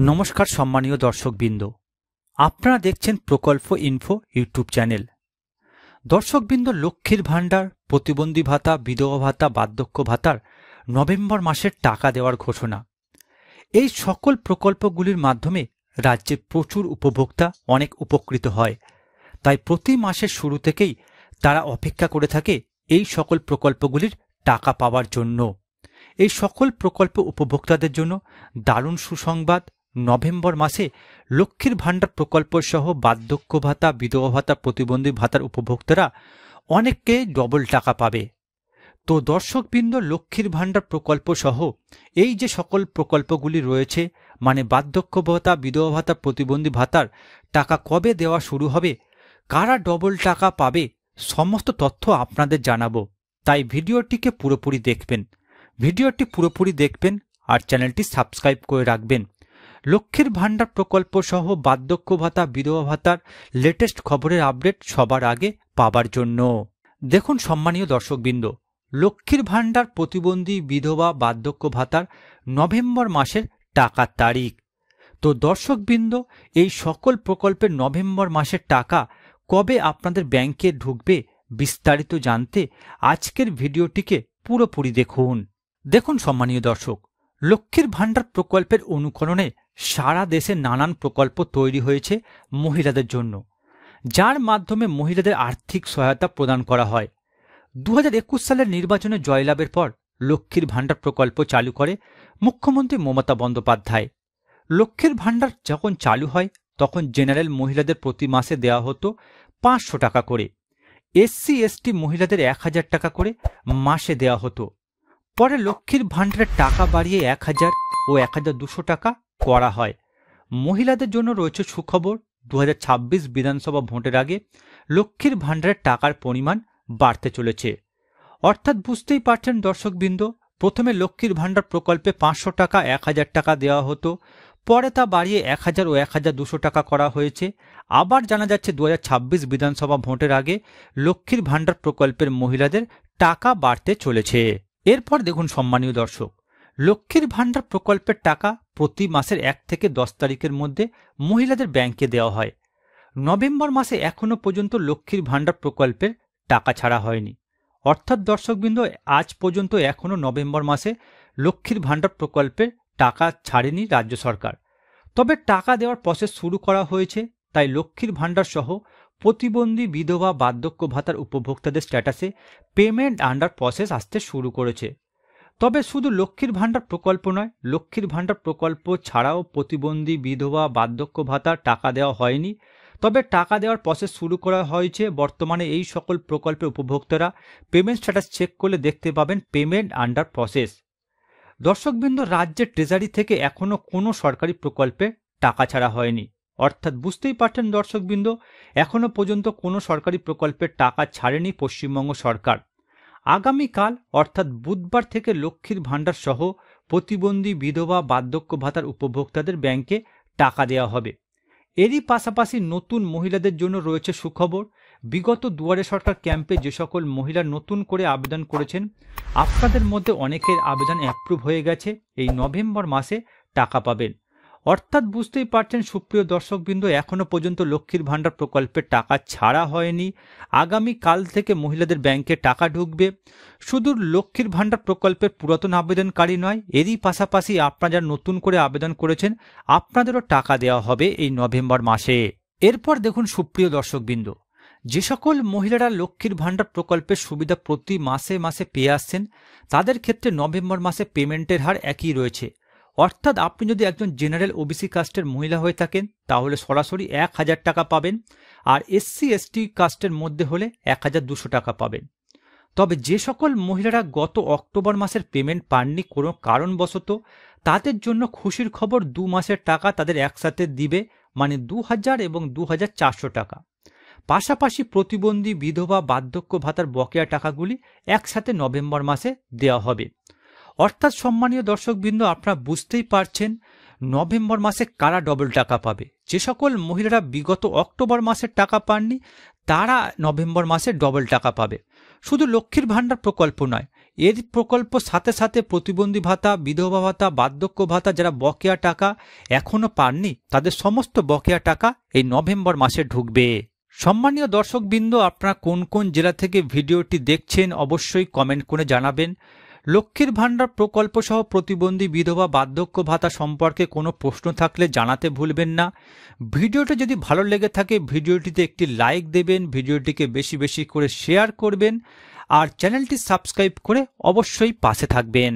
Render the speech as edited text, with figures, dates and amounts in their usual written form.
নমস্কার সম্মানীয় দর্শকবৃন্দ, আপনারা দেখছেন প্রকল্প ইনফো ইউটিউব চ্যানেল। দর্শকবৃন্দ, লক্ষ্মীর ভাণ্ডার, প্রতিবন্ধী ভাতা, বিধবা ভাতা, বার্ধক্য ভাতার নভেম্বর মাসের টাকা দেওয়ার ঘোষণা। এই সকল প্রকল্পগুলির মাধ্যমে রাজ্যের প্রচুর উপভোক্তা অনেক উপকৃত হয়। তাই প্রতি মাসের শুরু থেকেই তারা অপেক্ষা করে থাকে এই সকল প্রকল্পগুলির টাকা পাওয়ার জন্য। এই সকল প্রকল্প উপভোক্তাদের জন্য দারুণ সুসংবাদ। নভেম্বর মাসে লক্ষ্মীর ভাণ্ডার প্রকল্প সহ বার্ধক্য ভাতা, বিধবা ভাতা, প্রতিবন্ধী ভাতার উপভোক্তারা অনেককে ডবল টাকা পাবে। তো দর্শকবৃন্দ, লক্ষ্মীর ভাণ্ডার প্রকল্প সহ এই যে সকল প্রকল্পগুলি রয়েছে, মানে বার্ধক্য ভাতা, বিধবা ভাতা, প্রতিবন্ধী ভাতার টাকা কবে দেওয়া শুরু হবে, কারা ডবল টাকা পাবে, সমস্ত তথ্য আপনাদের জানাবো। তাই ভিডিওটিকে পুরোপুরি দেখবেন। ভিডিওটি পুরোপুরি দেখবেন আর চ্যানেলটি সাবস্ক্রাইব করে রাখবেন। লক্ষ্মীর ভাণ্ডার প্রকল্প সহ বার্ধক্য ভাতা, বিধবা ভাতার লেটেস্ট খবরের আপডেট সবার আগে পাবার জন্য দেখুন সম্মানীয় দর্শকবৃন্দ, লক্ষ্মীর ভাণ্ডার, প্রতিবন্ধী, বিধবা, বার্ধক্য ভাতার নভেম্বর মাসের টাকার তারিখ। তো দর্শকবৃন্দ, এই সকল প্রকল্পের নভেম্বর মাসের টাকা কবে আপনাদের ব্যাংকে ঢুকবে বিস্তারিত জানতে আজকের ভিডিওটিকে পুরোপুরি দেখুন সম্মানীয় দর্শক, লক্ষ্মীর ভাণ্ডার প্রকল্পের অনুকরণে সারা দেশে নানান প্রকল্প তৈরি হয়েছে মহিলাদের জন্য, যার মাধ্যমে মহিলাদের আর্থিক সহায়তা প্রদান করা হয়। 2021 সালের নির্বাচনে জয়লাভের পর লক্ষ্মীর ভাণ্ডার প্রকল্প চালু করে মুখ্যমন্ত্রী মমতা বন্দ্যোপাধ্যায়। লক্ষ্মীর ভাণ্ডার যখন চালু হয় তখন জেনারেল মহিলাদের প্রতি মাসে দেওয়া হতো 500 টাকা করে, SC ST মহিলাদের 1000 টাকা করে মাসে দেওয়া হতো। পরে লক্ষ্মীর ভাণ্ডারের টাকা বাড়িয়ে 1000 ও 1200 টাকা করা হয়। মহিলাদের জন্য রয়েছে সুখবর, 2026 বিধানসভা ভোটের আগে লক্ষ্মীর ভাণ্ডারের টাকার পরিমাণ বাড়তে চলেছে। অর্থাৎ বুঝতেই পারছেন দর্শকবৃন্দ, প্রথমে লক্ষ্মীর ভাণ্ডার প্রকল্পে 500 টাকা, 1000 টাকা দেওয়া হতো, পরে তা বাড়িয়ে 1000 ও 1200 টাকা করা হয়েছে। আবার জানা যাচ্ছে 2026 বিধানসভা ভোটের আগে লক্ষ্মীর ভাণ্ডার প্রকল্পের মহিলাদের টাকা বাড়তে চলেছে। এরপর দেখুন সম্মানীয় দর্শক, লক্ষ্মীর ভাণ্ডার প্রকল্পের টাকা প্রতি মাসের 1 থেকে 10 তারিখের মধ্যে মহিলাদের ব্যাংকে দেওয়া হয়। নভেম্বর মাসে এখনও পর্যন্ত লক্ষ্মীর ভাণ্ডার প্রকল্পের টাকা ছাড়া হয়নি। অর্থাৎ দর্শকবৃন্দ, আজ পর্যন্ত এখনও নভেম্বর মাসে লক্ষ্মীর ভাণ্ডার প্রকল্পের টাকা ছাড়েনি রাজ্য সরকার। তবে টাকা দেওয়ার প্রসেস শুরু করা হয়েছে। তাই লক্ষ্মীর ভাণ্ডার সহ প্রতিবন্ধী, বিধবা, বার্ধক্য ভাতার উপভোক্তাদের স্ট্যাটাসে পেমেন্ট আন্ডার প্রসেস আসতে শুরু করেছে। তবে শুধু লক্ষ্মীর ভাণ্ডার প্রকল্প নয়, লক্ষ্মীর ভাণ্ডার প্রকল্প ছাড়াও প্রতিবন্ধী, বিধবা, বার্ধক্য ভাতার টাকা দেওয়া হয়নি। তবে টাকা দেওয়ার প্রসেস শুরু করা হয়েছে। বর্তমানে এই সকল প্রকল্পের উপভোক্তারা পেমেন্ট স্ট্যাটাস চেক করলে দেখতে পাবেন পেমেন্ট আন্ডার প্রসেস। দর্শকবৃন্দ, রাজ্যের ট্রেজারি থেকে এখনও কোনো সরকারি প্রকল্পে টাকা ছাড়া হয়নি। অর্থাৎ বুঝতেই পারছেন দর্শকবৃন্দ, এখনও পর্যন্ত কোনো সরকারি প্রকল্পের টাকা ছাড়েনি পশ্চিমবঙ্গ সরকার। আগামীকাল অর্থাৎ বুধবার থেকে লক্ষ্মীর ভাণ্ডার সহ প্রতিবন্ধী, বিধবা, বার্ধক্য ভাতার উপভোক্তাদের ব্যাংকে টাকা দেওয়া হবে। এরই পাশাপাশি নতুন মহিলাদের জন্য রয়েছে সুখবর। বিগত দুয়ারে সরকার ক্যাম্পে যে সকল মহিলা নতুন করে আবেদন করেছেন, আপনাদের মধ্যে অনেকের আবেদন অ্যাপ্রুভ হয়ে গেছে। এই নভেম্বর মাসে টাকা পাবেন। অর্থাৎ বুঝতেই পারছেন সুপ্রিয় দর্শকবৃন্দ, এখনও পর্যন্ত লক্ষ্মীর ভাণ্ডার প্রকল্পের টাকা ছাড়া হয়নি। আগামীকাল থেকে মহিলাদের ব্যাংকে টাকা ঢুকবে। শুধু লক্ষ্মীর ভাণ্ডার প্রকল্পের পুরাতন আবেদনকারী নয়, এরই পাশাপাশি আপনারা যারা নতুন করে আবেদন করেছেন আপনাদেরও টাকা দেওয়া হবে এই নভেম্বর মাসে। এরপর দেখুন সুপ্রিয় দর্শকবৃন্দ, যে সকল মহিলারা লক্ষ্মীর ভাণ্ডার প্রকল্পের সুবিধা প্রতি মাসে মাসে পেয়ে আসছেন, তাদের ক্ষেত্রে নভেম্বর মাসে পেমেন্টের হার একই রয়েছে। অর্থাৎ আপনি যদি একজন জেনারেল ওবিসি কাস্টের মহিলা হয়ে থাকেন তাহলে সরাসরি 1000 টাকা পাবেন, আর SC ST কাস্টের মধ্যে হলে 1200 টাকা পাবেন। তবে যে সকল মহিলারা গত অক্টোবর মাসের পেমেন্ট পাননি কোনো কারণবশত, তাদের জন্য খুশির খবর, 2 মাসের টাকা তাদের একসাথে দিবে, মানে 2000 এবং 2400 টাকা। পাশাপাশি প্রতিবন্ধী, বিধবা, বার্ধক্য ভাতার বকেয়া টাকাগুলি একসাথে নভেম্বর মাসে দেওয়া হবে। অর্থাৎ সম্মানীয় দর্শকবৃন্দ, আপনারা বুঝতেই পারছেন নভেম্বর মাসে কারা ডবল টাকা পাবে। যে সকল মহিলারা বিগত অক্টোবর মাসের টাকা পাননি তারা নভেম্বর মাসে ডবল টাকা পাবে। শুধু লক্ষ্মীর ভাণ্ডার প্রকল্প নয়, এর প্রকল্প সাথে সাথে প্রতিবন্ধী ভাতা, বিধবা ভাতা, বার্ধক্য ভাতা যারা বকেয়া টাকা এখনো পাননি তাদের সমস্ত বকেয়া টাকা এই নভেম্বর মাসে ঢুকবে। সম্মানীয় দর্শকবৃন্দ, আপনারা কোন কোন জেলা থেকে ভিডিওটি দেখছেন অবশ্যই কমেন্ট করে জানাবেন। লক্ষ্মীর ভাণ্ডার প্রকল্প সহ প্রতিবন্ধী, বিধবা, বার্ধক্য ভাতা সম্পর্কে কোনো প্রশ্ন থাকলে জানাতে ভুলবেন না। ভিডিওটি যদি ভালো লেগে থাকে ভিডিওটিতে একটি লাইক দেবেন, ভিডিওটিকে বেশি বেশি করে শেয়ার করবেন আর চ্যানেলটি সাবস্ক্রাইব করে অবশ্যই পাশে থাকবেন।